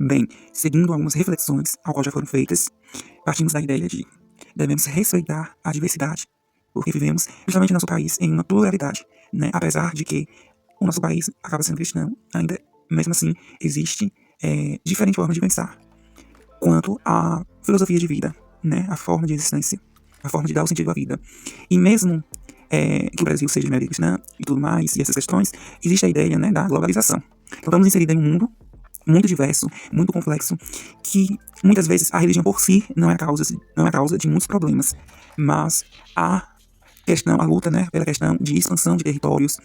Bem, seguindo algumas reflexões ao qual já foram feitas, partimos da ideia de devemos respeitar a diversidade, porque vivemos, justamente no nosso país, em uma pluralidade, né? Apesar de que o nosso país acaba sendo cristão, ainda, mesmo assim, existe diferentes formas de pensar quanto à filosofia de vida, né? A forma de existência, a forma de dar o sentido à vida. E mesmo que o Brasil seja de maioria cristã e tudo mais, e essas questões, existe a ideia, né, da globalização. Então, estamos inseridos em um mundo muito diverso, muito complexo, que muitas vezes a religião por si não é a causa de muitos problemas, mas a luta, né, pela questão de expansão de territórios,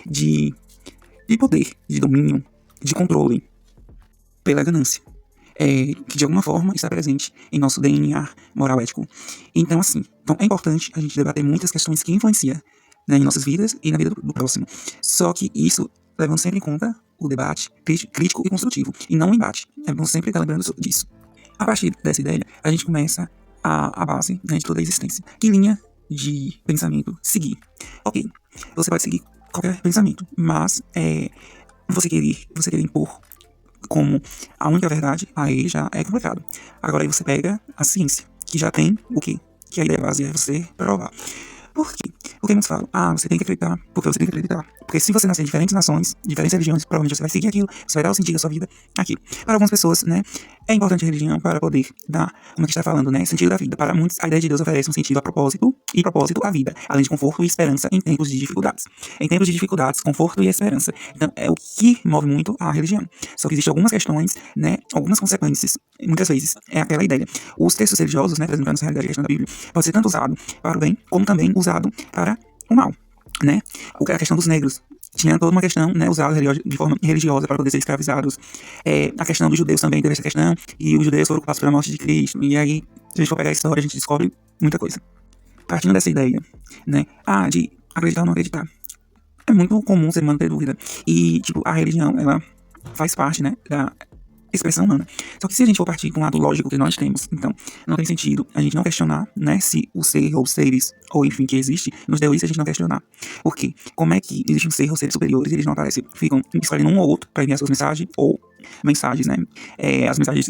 de poder, de domínio, de controle, pela ganância, que de alguma forma está presente em nosso DNA moral ético. Então, assim, é importante a gente debater muitas questões que influenciam, né, em nossas vidas e na vida do próximo. Só que isso levando sempre em conta o debate crítico e construtivo, e não o embate. Vamos sempre estar lembrando disso. A partir dessa ideia, a gente começa a base, né, de toda a existência. Que linha de pensamento seguir? Ok, você pode seguir qualquer pensamento, mas você querer impor como a única verdade, aí já é complicado. Agora aí você pega a ciência, que já tem o quê? Que a ideia base é você provar. Por quê? Porque muitos falam, você tem que acreditar, porque você tem que acreditar. Porque se você nascer em diferentes nações, diferentes religiões, provavelmente você vai seguir aquilo, você vai dar o sentido da sua vida aquilo. Para algumas pessoas, né, é importante a religião para poder dar, como a gente está falando, né, sentido da vida. Para muitos, a ideia de Deus oferece um sentido a propósito e propósito à vida, além de conforto e esperança em tempos de dificuldades. Em tempos de dificuldades, conforto e esperança. Então, é o que move muito a religião. Só que existem algumas questões, né, algumas consequências, muitas vezes, é aquela ideia. Os textos religiosos, né, apresentando essa realidade questão da Bíblia, pode ser tanto usado para o bem, como também usado para o mal, né? A questão dos negros tinha toda uma questão, né, usada de forma religiosa para poder ser escravizados. A questão dos judeus também teve essa questão, e os judeus foram culpados pela morte de Cristo. E aí, se a gente for pegar a história, a gente descobre muita coisa. Partindo dessa ideia, né, de acreditar ou não acreditar, é muito comum o ser humano ter dúvida. E, tipo, a religião, ela faz parte, né, da expressão humana. Só que se a gente for partir para um lado lógico que nós temos, então não tem sentido a gente não questionar, né, se o ser ou os seres, ou enfim, que existe, nos deu isso, a gente não questionar. Por quê? Como é que existe um ser ou seres superiores e eles não aparecem? Ficam escolhendo um ou outro para enviar suas mensagens, ou mensagens, né? As mensagens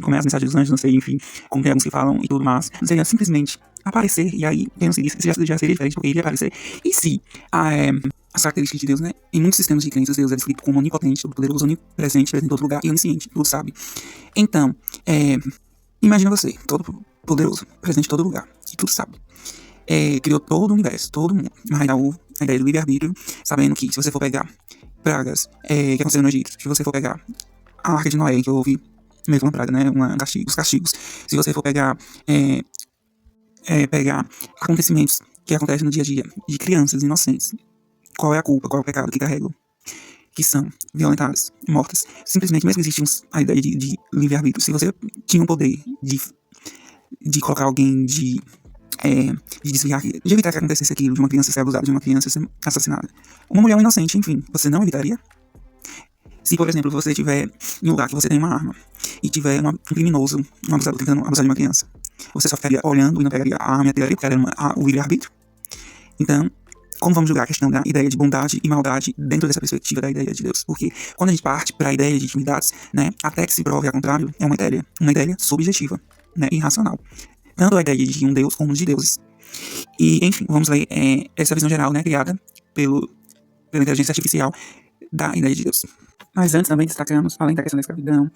como é as mensagens dos anjos, não sei, enfim, como tem alguns que falam e tudo mais. Não seria simplesmente aparecer, e aí, quem não seguisse, já seria diferente, porque iria aparecer. E se as características de Deus, né? Em muitos sistemas de crenças, Deus é descrito como onipotente, todo-poderoso, onipresente, presente em todo lugar e onisciente, tudo sabe. Então, imagina você, todo poderoso, presente em todo lugar e tudo sabe. Criou todo o universo, todo mundo. Mas aí dá a ideia do livre-arbítrio, sabendo que se você for pegar pragas que aconteceram no Egito, se você for pegar a Arca de Noé, que houve meio que uma praga, né? Os castigos. Se você for pegar acontecimentos que acontecem no dia a dia de crianças inocentes, qual é a culpa, qual é o pecado que carregam, que são violentadas, mortas. Simplesmente, mesmo que existe a ideia de livre-arbítrio, se você tinha o poder de colocar alguém, de desviar, de evitar que acontecesse aquilo, de uma criança ser abusada, de uma criança ser assassinada, uma mulher inocente, enfim, você não evitaria? Se, por exemplo, você estiver em um lugar que você tem uma arma e tiver um criminoso, um abusador tentando abusar de uma criança, você só ficaria olhando e não pegaria a arma e atiraria porque era o livre-arbítrio? Então, como vamos julgar a questão da ideia de bondade e maldade dentro dessa perspectiva da ideia de Deus? Porque quando a gente parte para a ideia de divindades, né, até que se prove ao contrário, é uma ideia subjetiva, né, irracional. Tanto a ideia de um Deus como de deuses. E, enfim, vamos ler essa visão geral, né, criada pela inteligência artificial da ideia de Deus. Mas antes também destacamos, além da questão da escravidão,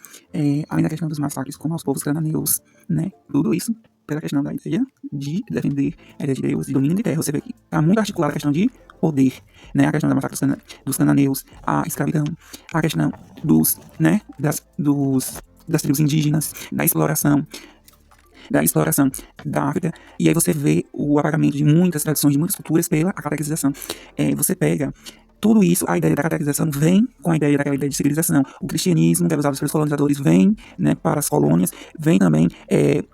além da questão dos massacres como aos povos cananeus, né, tudo isso pela questão da ideia de defender a ideia de Deus, de domínio de terra. Você vê que está muito articulada a questão de poder, né? A questão da massacre dos cananeus, a escravidão, a questão das tribos indígenas, da exploração da África. E aí você vê o apagamento de muitas tradições, de muitas culturas pela catequização. Você pega tudo isso, a ideia da catequização vem com a ideia daquela ideia de civilização. O cristianismo, que é usado pelos colonizadores, vem, né, para as colônias, vem também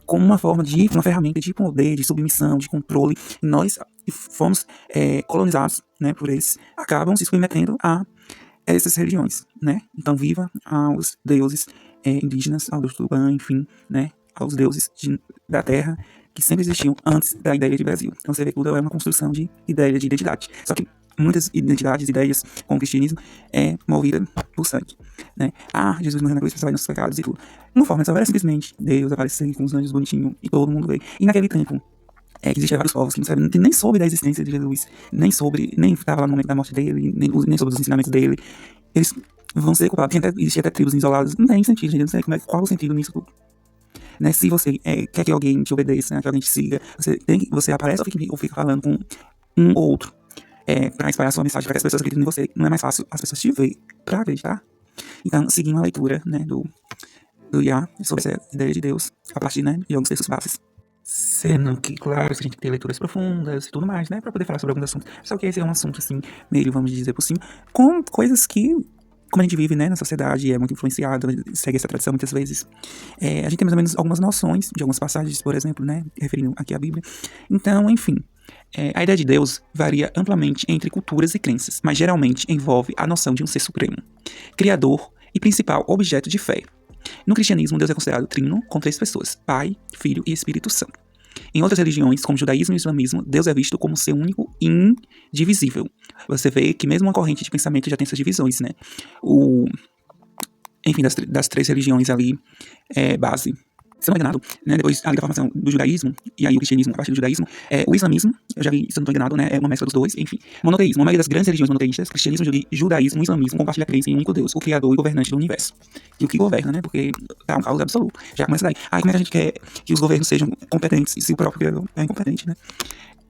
como uma ferramenta de poder, de submissão, de controle. E nós fomos colonizados, né, por eles, acabam se submetendo a essas religiões, né? Então, viva aos deuses indígenas, ao deus Tupã, enfim, né, aos deuses da terra, que sempre existiam antes da ideia de Brasil. Então você vê que tudo é uma construção de ideia de identidade. Só que muitas identidades, ideias com o cristianismo é movida por sangue, né? Jesus morreu na cruz para salvar nossos pecados e tudo. Uma forma de salvar é simplesmente Deus aparecer com os anjos bonitinhos e todo mundo veio. E naquele tempo, existiam vários povos que nem soube da existência de Jesus, nem estava lá no momento da morte dele, nem sobre os ensinamentos dele. Eles vão ser culpados. Existem até tribos isoladas. Não tem sentido, gente. Eu não sei qual o sentido nisso tudo. Né? Se você quer que alguém te obedeça, que alguém te siga, você aparece ou fica falando com um ou outro para espalhar sua mensagem, para que as pessoas acreditem em você. Não é mais fácil as pessoas te verem para acreditar? Então, seguindo a leitura, né, do Iá sobre essa ideia de Deus, a partir, né, de alguns textos bases. Sendo que, claro, a gente tem que ter leituras profundas e tudo mais, né, pra poder falar sobre alguns assuntos. Só que esse é um assunto, assim, meio, vamos dizer, por cima, com coisas que, como a gente vive, né, na sociedade, é muito influenciado, segue essa tradição muitas vezes. A gente tem mais ou menos algumas noções de algumas passagens, por exemplo, né, referindo aqui à Bíblia. Então, enfim, a ideia de Deus varia amplamente entre culturas e crenças, mas geralmente envolve a noção de um ser supremo, criador e principal objeto de fé. No cristianismo, Deus é considerado trino, com 3 pessoas, Pai, Filho e Espírito Santo. Em outras religiões, como judaísmo e islamismo, Deus é visto como ser único e indivisível. Você vê que mesmo uma corrente de pensamento já tem essas divisões, né? Enfim, das 3 religiões ali, base. Se eu não me engano, né, depois ali da formação do judaísmo, e aí o cristianismo a partir do judaísmo, o islamismo, eu já vi, se eu não estou enganado, né, é uma mescla dos dois, enfim. Monoteísmo, a maioria das grandes religiões monoteístas, cristianismo, judaísmo e islamismo, compartilha a crença em um único Deus, o criador e governante do universo. E o que governa, né, porque tá um caos absoluto. Já começa daí. Como é que a gente quer que os governos sejam competentes, se o próprio criador é incompetente, né?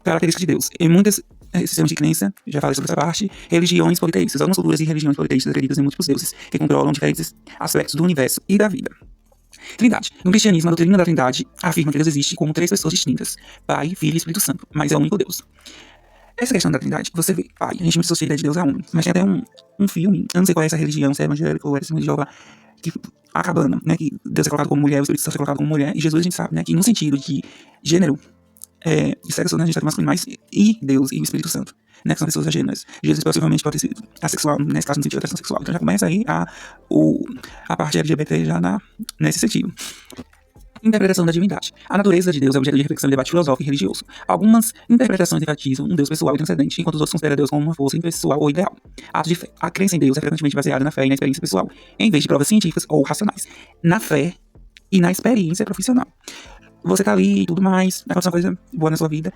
Características de Deus. Em muitos sistemas de crença, já falei sobre essa parte, religiões politeístas. Algumas culturas e religiões politeístas acreditam em múltiplos deuses, que controlam diferentes aspectos do universo e da vida. Trindade. No cristianismo, a doutrina da Trindade afirma que Deus existe como 3 pessoas distintas, Pai, Filho e Espírito Santo, mas é o único Deus. Essa questão da Trindade, você vê, Pai, a gente muito associa a ideia de Deus a um, mas tem até um filme, eu não sei qual é essa religião, se é evangélica ou é testemunho de Jeová, que a cabana, né, que Deus é colocado como mulher, o Espírito Santo é colocado como mulher, e Jesus a gente sabe, né, que no sentido de gênero, de sexo, né, a gente sabe masculino mais, e Deus e o Espírito Santo, né, que são pessoas agêneras. Jesus possivelmente pode ter sido assexual, nesse caso no sentido de atração sexual. Então já começa aí a parte LGBT já nesse sentido. Interpretação da divindade. A natureza de Deus é objeto de reflexão e debate filosófico e religioso. Algumas interpretações enfatizam um Deus pessoal e transcendente, enquanto os outros consideram Deus como uma força impessoal ou ideal. Atos de fé. A crença em Deus é frequentemente baseada na fé e na experiência pessoal, em vez de provas científicas ou racionais. Na fé e na experiência profissional. Você tá ali e tudo mais, acontece uma coisa boa na sua vida,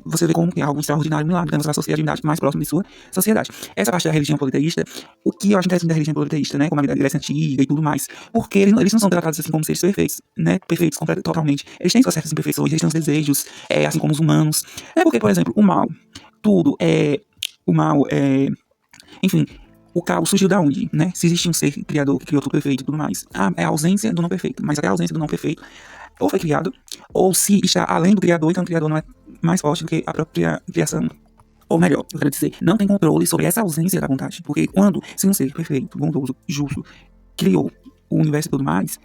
você vê como que é algo extraordinário, um milagre, né? Você vai associar a divindade mais próxima de sua sociedade. Essa parte da religião politeísta, o que eu acho interessante da religião politeísta, né, como a Grécia Antiga e tudo mais, porque eles não são tratados assim como seres perfeitos, né, perfeitos totalmente. Eles têm suas certas imperfeições, eles têm os desejos, assim como os humanos. Porque, por exemplo, o mal, enfim, o caos surgiu da onde, né? Se existe um ser criador que criou tudo perfeito e tudo mais, é a ausência do não perfeito, mas até a ausência do não perfeito ou foi criado, ou se está além do criador, então o criador não é mais forte do que a própria criação. Ou melhor, eu quero dizer, não tem controle sobre essa ausência da vontade. Porque se um ser perfeito, bondoso, justo, criou o universo e tudo mais,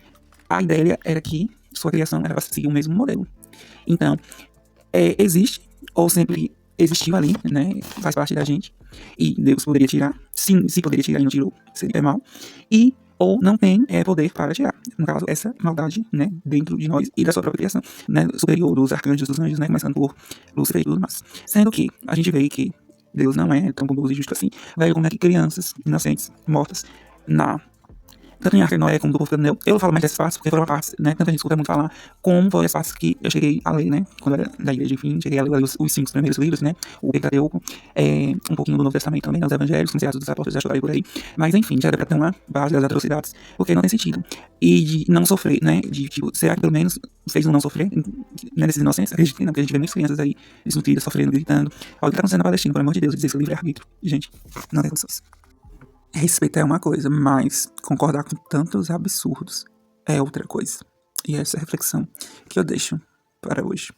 a ideia era que sua criação era para seguir o mesmo modelo. Então, existe, ou sempre existiu ali, né? Faz parte da gente. E Deus poderia tirar. Se poderia tirar e não tirou, seria mal. Ou não tem poder para tirar. No caso, essa maldade, né, dentro de nós e da sua própria criação, né, superior dos arcanjos, dos anjos, né, começando por Lúcifer e tudo mais. Sendo que a gente vê que Deus não é tão bondoso e justo assim, vai como é que crianças inocentes, mortas, tanto em Arca de Noé como do povo cananeu, eu falo mais dessas partes, porque foram partes, né, tanta gente escuta muito falar, como foram as partes que eu cheguei a ler, né, quando era da igreja, enfim, cheguei a ler os 5 primeiros livros, né, o Pentateuco, um pouquinho do Novo Testamento também, né, os Evangelhos, como Atos dos Apóstolos, já estudei por aí, mas enfim, já era pra ter uma base das atrocidades, porque não tem sentido, e de não sofrer, né, de tipo, será que pelo menos fez um não sofrer, né, desses inocentes, acredito que não, porque a gente vê muitas crianças aí, desnutridas, sofrendo, gritando, olha o que tá acontecendo na Palestina, pelo amor de Deus, dizer isso é livre-arbítrio, gente, não tem condições. Respeitar é uma coisa, mas concordar com tantos absurdos é outra coisa. E essa é a reflexão que eu deixo para hoje.